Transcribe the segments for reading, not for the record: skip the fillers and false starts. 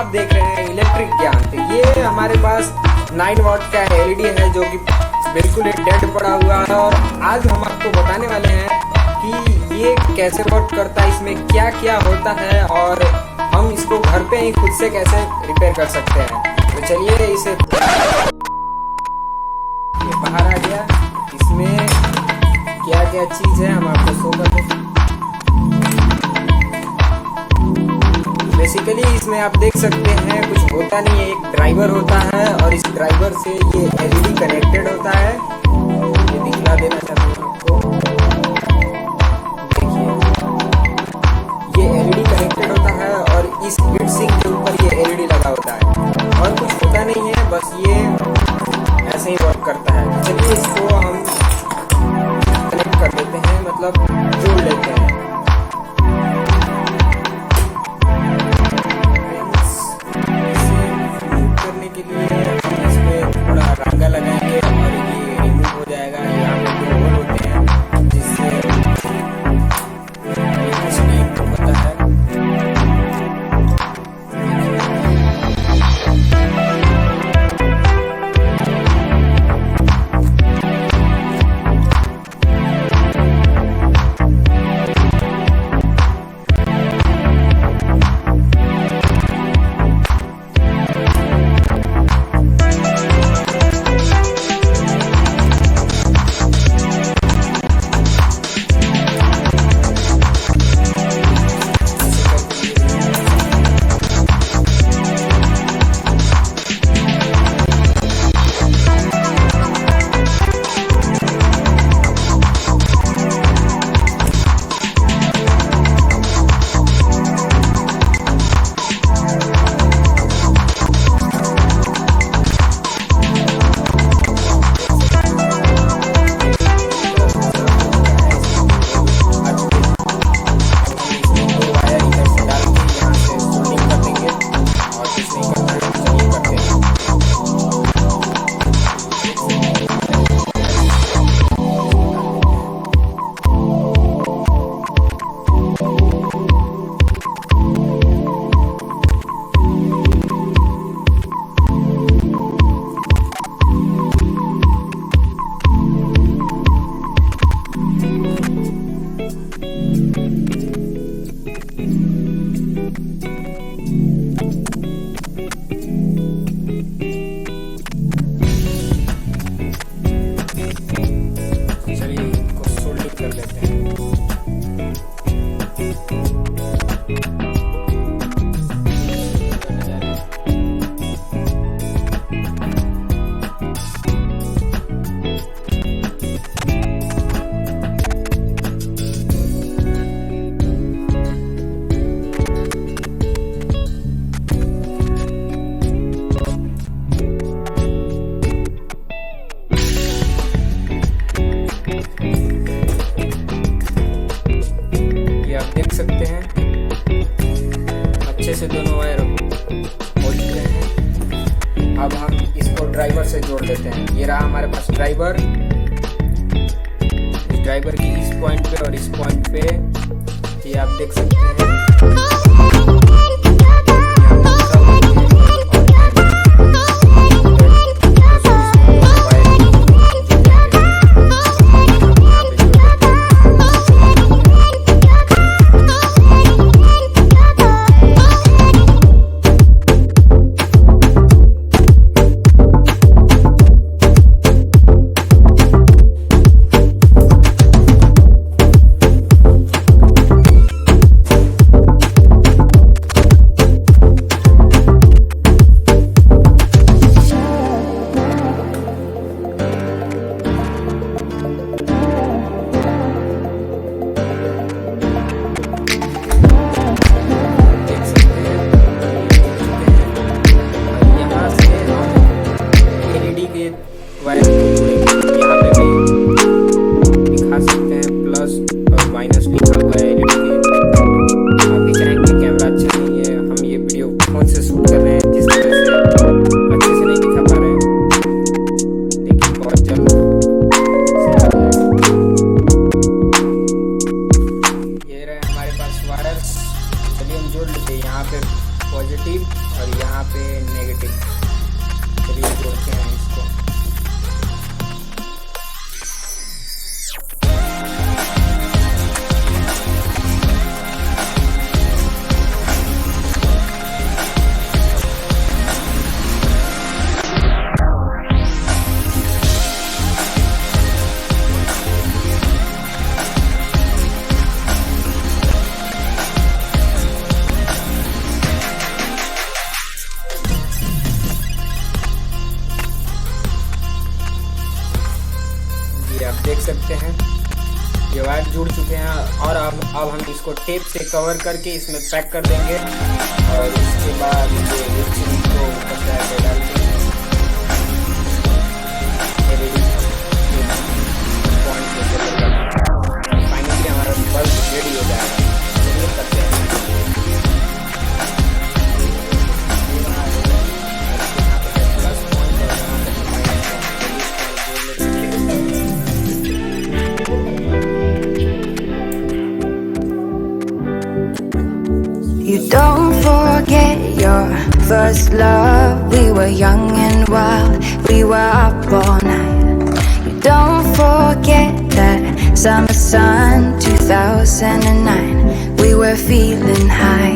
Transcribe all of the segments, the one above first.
आप देख रहे हैं इलेक्ट्रिक ज्ञान। तो ये हमारे पास 9 वाट का एलईडी है जो कि बिल्कुल डेड पड़ा हुआ है, और आज हम आपको बताने वाले हैं कि ये कैसे वर्क करता है, इसमें क्या क्या होता है और हम इसको घर पे ही खुद से कैसे रिपेयर कर सकते हैं। तो चलिए इसे, ये बाहर आ गया, इसमें क्या क्या चीज़ है हम आपको शो करते हैं। बेसिकली इसमें आप देख सकते हैं कुछ होता नहीं है, एक ड्राइवर होता है और इस ड्राइवर से ये एलईडी कनेक्टेड होता है। ये दिखला देना चाहता हूँ आपको, देखिए ये एलईडी कनेक्टेड होता है और इस हीट सिंक के ऊपर ये एलईडी लगा होता है और कुछ होता नहीं है, बस ये ऐसे ही वर्क करता है। चलिए इसको हम कनेक्ट कर देते हैं, मतलब जोड़ लेते हैं। के लिए इसमें थोड़ा रंगा लगाएंगे और ये रिमूव हो जाएगा। यहाँ पे 2 होल होते हैं जिससे कुछ नहीं होता है। सकते हैं अच्छे से दोनों वायर हो चुके हैं। अब हम इसको ड्राइवर से जोड़ देते हैं। ये रहा हमारे पास ड्राइवर। इस ड्राइवर की इस पॉइंट पे और इस पॉइंट पे ये आप देख सकते हैं। पॉजिटिव और यहाँ पे नेगेटिव। चलिए जोड़ते हैं इसको। आप देख सकते हैं ये वायर जुड़ चुके हैं और अब हम इसको टेप से कवर करके इसमें पैक कर देंगे और इसके बाद को ऊपर से डाल के फाइनली हमारा बल्ब रेडी हो जाएगा। चलिए करते हैं। You don't forget your first love. We were young and wild, we were up all night. You don't forget that summer sun 2009. We were feeling high,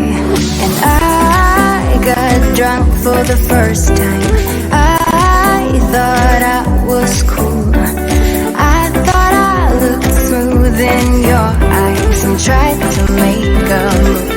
and I got drunk for the first time. I thought I was cool. I thought I looked smooth in your eyes and tried to make a move.